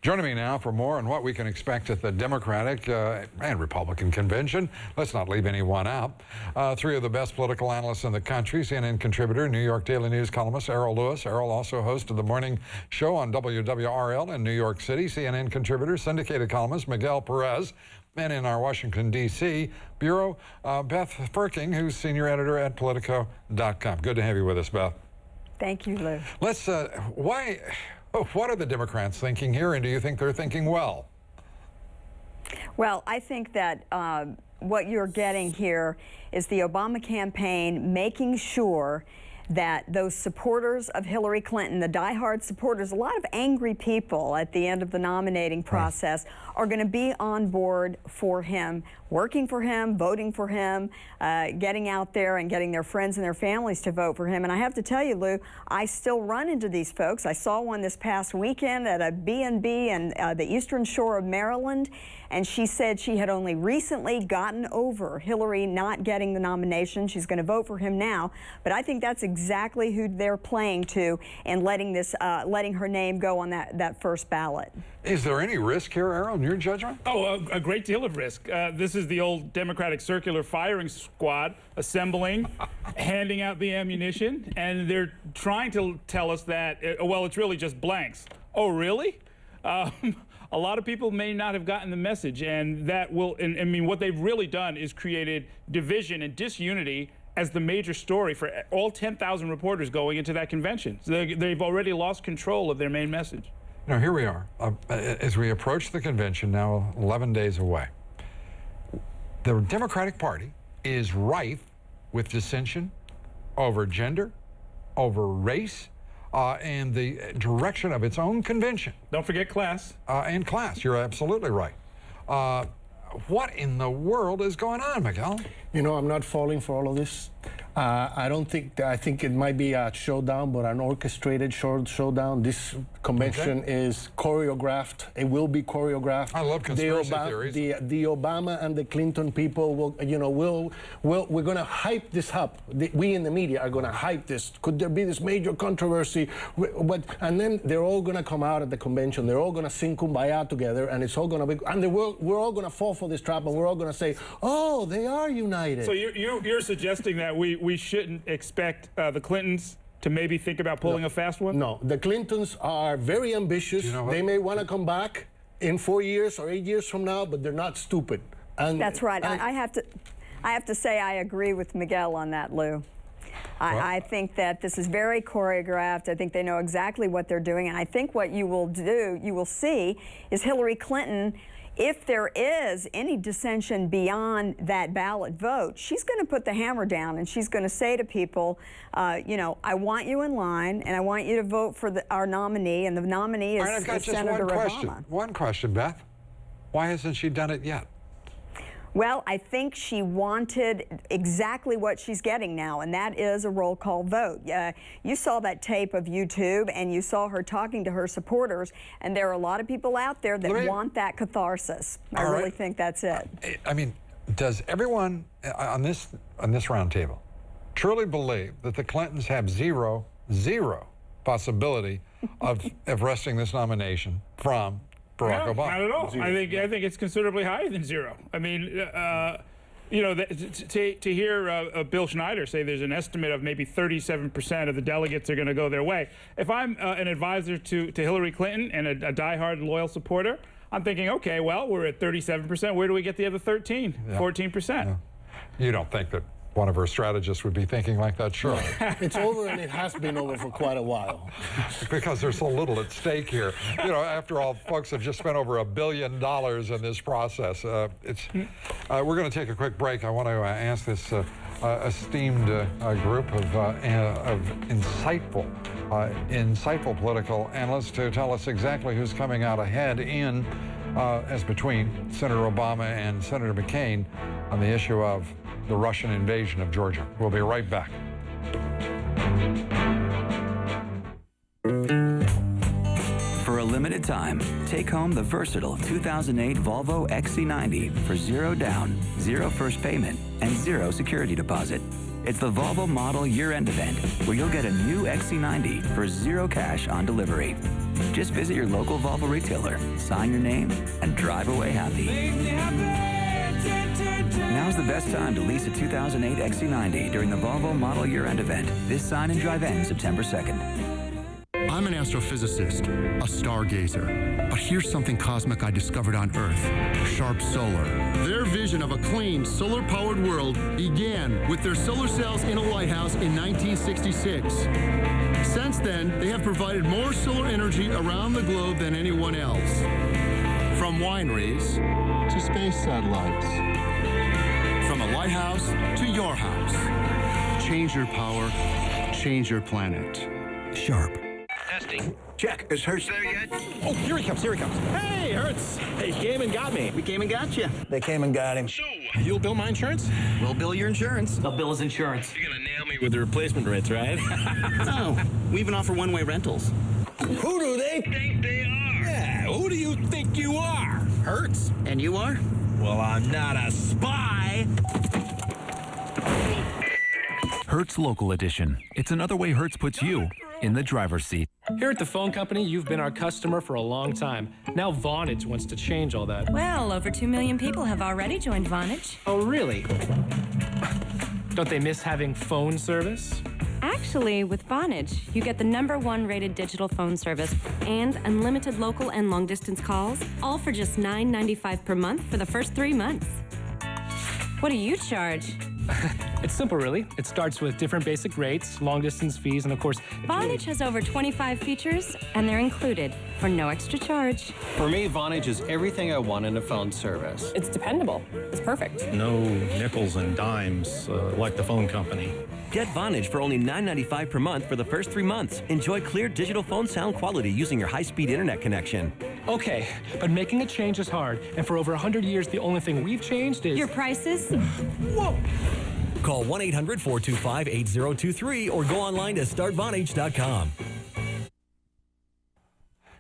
Joining me now for more on what we can expect at the Democratic and Republican convention. Let's not leave anyone out. Three of the best political analysts in the country, CNN contributor, New York Daily News columnist Errol Lewis. Errol also host of the morning show on WWRL in New York City. CNN contributor, syndicated columnist Miguel Perez. And in our Washington, D.C. bureau, Beth Ferking, who's senior editor at Politico.com. Good to have you with us, Beth. Thank you, Lou. Let's, what are the Democrats thinking here, and do you think they're thinking well? Well, I think that what you're getting here is the Obama campaign making sure that those supporters of Hillary Clinton, the diehard supporters, a lot of angry people at the end of the nominating process, are going to be on board for him, working for him, voting for him, getting out there and getting their friends and their families to vote for him. And I have to tell you, Lou, I still run into these folks. I saw one this past weekend at a B&B in the Eastern Shore of Maryland, and she said she had only recently gotten over Hillary not getting the nomination. She's going to vote for him now, but I think that's exactly who they're playing to and letting her name go on that first ballot. Is there any risk here, Errol, in your judgment? Oh, a great deal of risk. This is the old Democratic circular firing squad assembling, handing out the ammunition, and they're trying to tell us that, well, it's really just blanks. Oh, really? A lot of people may not have gotten the message, and that will, I mean, what they've really done is created division and disunity as the major story for all 10,000 reporters going into that convention. So they've already lost control of their main message. Now, here we are, as we approach the convention, now 11 days away. The Democratic Party is rife with dissension over gender, over race, and the direction of its own convention. Don't forget class. And class, you're absolutely right. What in the world is going on, Miguel? You know, I'm not falling for all of this. I think it might be a showdown, but an orchestrated showdown. This convention is choreographed. It will be choreographed. I love conspiracy theories. The Obama and the Clinton people will, you know, we're going to hype this up. We in the media are going to hype this. Could there be this major controversy? And then they're all going to come out at the convention. They're all going to sing Kumbaya together, and it's all going to be, and we're all going to fall for this trap, and we're all going to say, oh, they are united. So you're suggesting that we shouldn't expect the Clintons to maybe think about pulling a fast one? No, the Clintons are very ambitious. You know, they may want to come back in 4 years or 8 years from now, but they're not stupid. And that's right. I have to say I agree with Miguel on that, Lou. I think that this is very choreographed. I think they know exactly what they're doing, and I think what you will see is Hillary Clinton, if there is any dissension beyond that ballot vote, she's going to put the hammer down and she's going to say to people, you know, I want you in line and I want you to vote for our nominee, and the nominee is, I've got just Senator Obama. One question, Beth. Why hasn't she done it yet? Well, I think she wanted exactly what she's getting now, and that is a roll call vote. You saw that tape of YouTube, and you saw her talking to her supporters, and there are a lot of people out there that want that catharsis. I really think that's it. I mean, does everyone on this round table truly believe that the Clintons have zero possibility of wresting this nomination from Barack Obama? Not at all. I think it's considerably higher than zero. I mean, you know, to hear Bill Schneider say there's an estimate of maybe 37% of the delegates are going to go their way. If I'm an advisor to Hillary Clinton and a diehard loyal supporter, I'm thinking, okay, well, we're at 37%. Where do we get the other 14%? Yeah. You don't think that one of her strategists would be thinking like that? Sure. It's over, and it has been over for quite a while. Because there's so little at stake here. You know, after all, folks have just spent over $1 billion in this process. We're going to take a quick break. I want to ask this esteemed group of insightful political analysts to tell us exactly who's coming out ahead as between Senator Obama and Senator McCain on the issue of the Russian invasion of Georgia. We'll be right back. For a limited time, take home the versatile 2008 Volvo XC90 for $0 down, $0 first payment, and $0 security deposit. It's the Volvo model year-end event where you'll get a new XC90 for $0 cash on delivery. Just visit your local Volvo retailer, sign your name, and drive away happy. Now's the best time to lease a 2008 XC90 during the Volvo Model Year-End event. This sign and drive ends September 2nd. I'm an astrophysicist, a stargazer. But here's something cosmic I discovered on Earth. Sharp Solar. Their vision of a clean, solar-powered world began with their solar cells in a lighthouse in 1966. Since then, they have provided more solar energy around the globe than anyone else. From wineries to space satellites. From a lighthouse to your house. Change your power, change your planet. Sharp. Testing. Check. Is Hertz there yet? Oh, here he comes, here he comes. Hey, Hertz. They came and got me. We came and got you. They came and got him. So, you'll bill my insurance? We'll bill your insurance. They'll bill his insurance. You're gonna nail me with the replacement rates, right? Oh, we even offer one-way rentals. Who do they Think they are. Yeah, who do you think you are? Hertz. And you are? Well, I'm not a spy. Hertz Local Edition. It's another way Hertz puts you in the driver's seat. Here at the phone company, you've been our customer for a long time. Now Vonage wants to change all that. Well, over 2 million people have already joined Vonage. Oh, really? Don't they miss having phone service? Actually, with Vonage, you get the #1 rated digital phone service and unlimited local and long-distance calls, all for just $9.95 per month for the first 3 months. What do you charge? It's simple, really. It starts with different basic rates, long-distance fees, and of course... Vonage has over 25 features, and they're included for no extra charge. For me, Vonage is everything I want in a phone service. It's dependable. It's perfect. No nickels and dimes like the phone company. Get Vonage for only $9.95 per month for the first 3 months. Enjoy clear digital phone sound quality using your high-speed internet connection. Okay, but making a change is hard, and for over 100 years, the only thing we've changed is... Your prices? Whoa! Call 1-800-425-8023 or go online to startvonage.com.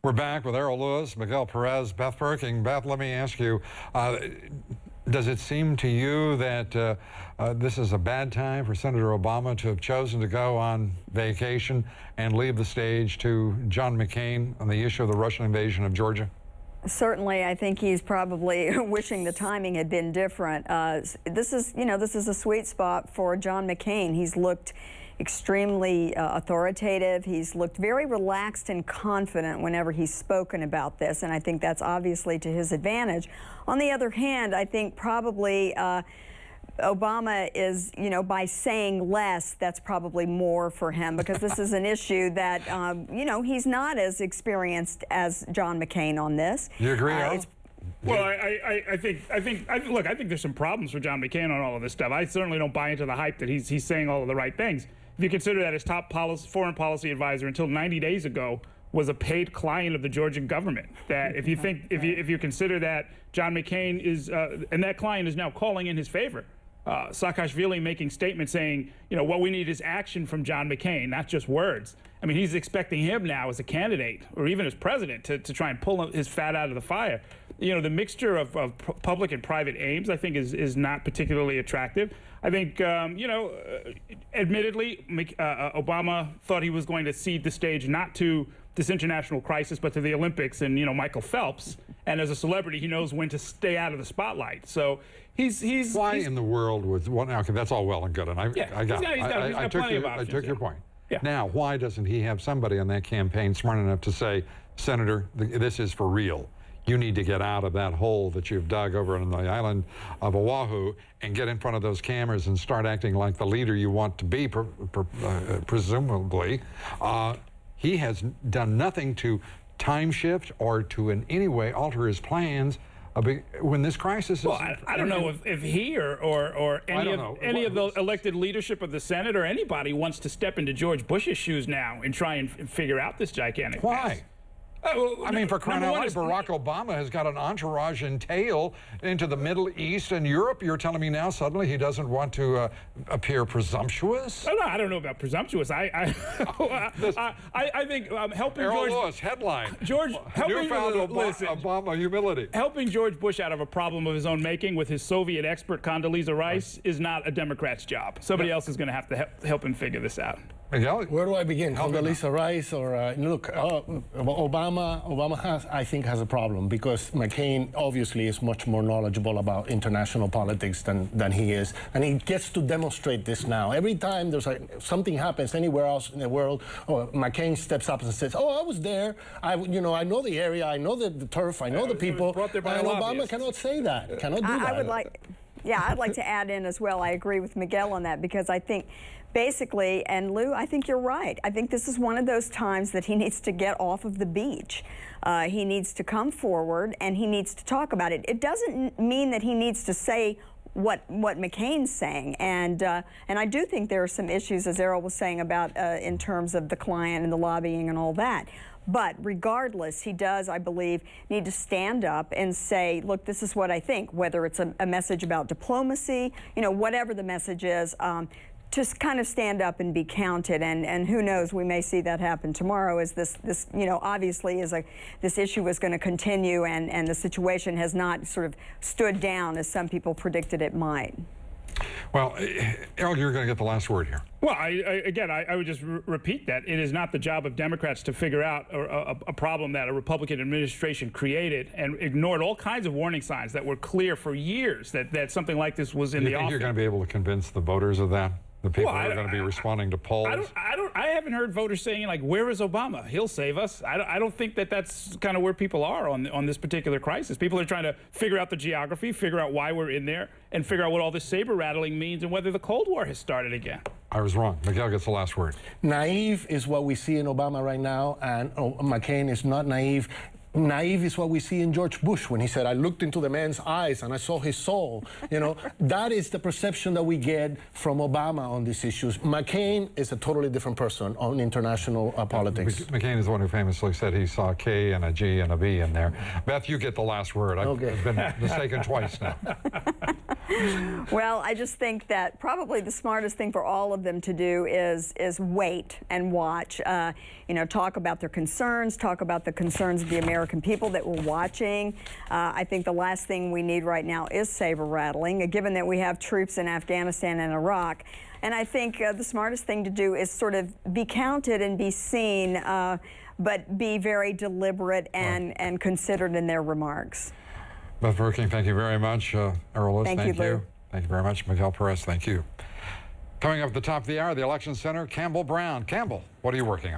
We're back with Errol Lewis, Miguel Perez, Beth Perking. Beth, let me ask you, does it seem to you that this is a bad time for Senator Obama to have chosen to go on vacation and leave the stage to John McCain on the issue of the Russian invasion of Georgia? Certainly, I think he's probably wishing the timing had been different. This is a sweet spot for John McCain. He's looked extremely authoritative. He's looked very relaxed and confident whenever he's spoken about this, and I think that's obviously to his advantage. On the other hand, I think probably Obama is, by saying less, that's probably more for him, because this is an issue that, he's not as experienced as John McCain on this. You agree, Errol? Well, I think there's some problems for John McCain on all of this stuff. I certainly don't buy into the hype that he's saying all of the right things. If you consider that his top foreign policy advisor until 90 days ago was a paid client of the Georgian government, that if you consider that John McCain is, and that client is now calling in his favor, Saakashvili making statements saying, what we need is action from John McCain, not just words. I mean, he's expecting him now as a candidate, or even as president, to try and pull his fat out of the fire. The mixture of public and private aims, I think, is not particularly attractive. I think, admittedly, Obama thought he was going to cede the stage not to this international crisis, but to the Olympics and, Michael Phelps. And as a celebrity, he knows when to stay out of the spotlight. So he's why in the world was one? Okay, that's all well and good, and I took your point. Yeah. Now, why doesn't he have somebody on that campaign smart enough to say, Senator, this is for real. You need to get out of that hole that you've dug over on the island of Oahu and get in front of those cameras and start acting like the leader you want to be, presumably. He has done nothing to time shift or to in any way alter his plans when this crisis is... Well, I don't know if he or any of the elected leadership of the Senate or anybody wants to step into George Bush's shoes now and try and figure out this gigantic Why? mess. I mean, for crying out loud, Barack Obama has got an entourage and tail into the Middle East and Europe. You're telling me now suddenly he doesn't want to appear presumptuous? No, I don't know about presumptuous. I think helping Errol George Lewis, headline. Newfound Obama humility. Helping George Bush out of a problem of his own making with his Soviet expert Condoleezza Rice is not a Democrat's job. Somebody else is going to have to help him figure this out. Miguel? Where do I begin? Condoleezza Rice or look, Obama has a problem because McCain obviously is much more knowledgeable about international politics than he is, and he gets to demonstrate this now. Every time there's something happens anywhere else in the world, McCain steps up and says, "Oh, I was there. I know the area. I know the turf. I know the people." And Obama cannot say that. Cannot do that. I'd like to add in as well. I agree with Miguel on that because I think basically, and Lou, I think you're right. I think this is one of those times that he needs to get off of the beach. He needs to come forward and he needs to talk about it. It doesn't mean that he needs to say what McCain's saying, and I do think there are some issues, as Errol was saying, about in terms of the client and the lobbying and all that. But regardless, he does, I believe, need to stand up and say, look, this is what I think, whether it's a message about diplomacy, whatever the message is, just kind of stand up and be counted. And who knows, we may see that happen tomorrow as this obviously this issue is going to continue and the situation has not sort of stood down as some people predicted it might. Well, Errol, you're going to get the last word here. Well, I would just repeat that. It is not the job of Democrats to figure out a problem that a Republican administration created and ignored all kinds of warning signs that were clear for years that something like this was in the offing. Do you think you're going to be able to convince the voters of that? The people who are going to be responding to polls? I haven't heard voters saying, like, where is Obama? He'll save us. I don't think that's kind of where people are on this particular crisis. People are trying to figure out the geography, figure out why we're in there, and figure out what all this saber rattling means and whether the Cold War has started again. I was wrong. Miguel gets the last word. Naive is what we see in Obama right now, and McCain is not naive. Naive is what we see in George Bush when he said, I looked into the man's eyes and I saw his soul. That is the perception that we get from Obama on these issues. McCain is a totally different person on international politics. McCain is the one who famously said he saw a K and a G and a V in there. Beth, you get the last word. I've been mistaken twice now. Well, I just think that probably the smartest thing for all of them to do is wait and watch. Talk about their concerns, talk about the concerns of the American people that were watching. I think the last thing we need right now is saber rattling, given that we have troops in Afghanistan and Iraq. And I think the smartest thing to do is sort of be counted and be seen, but be very deliberate and considered in their remarks. Beth Burking, thank you very much. Errol, thank you. Lou. Thank you very much. Miguel Perez, thank you. Coming up at the top of the hour, the Election Center, Campbell Brown. Campbell, what are you working on?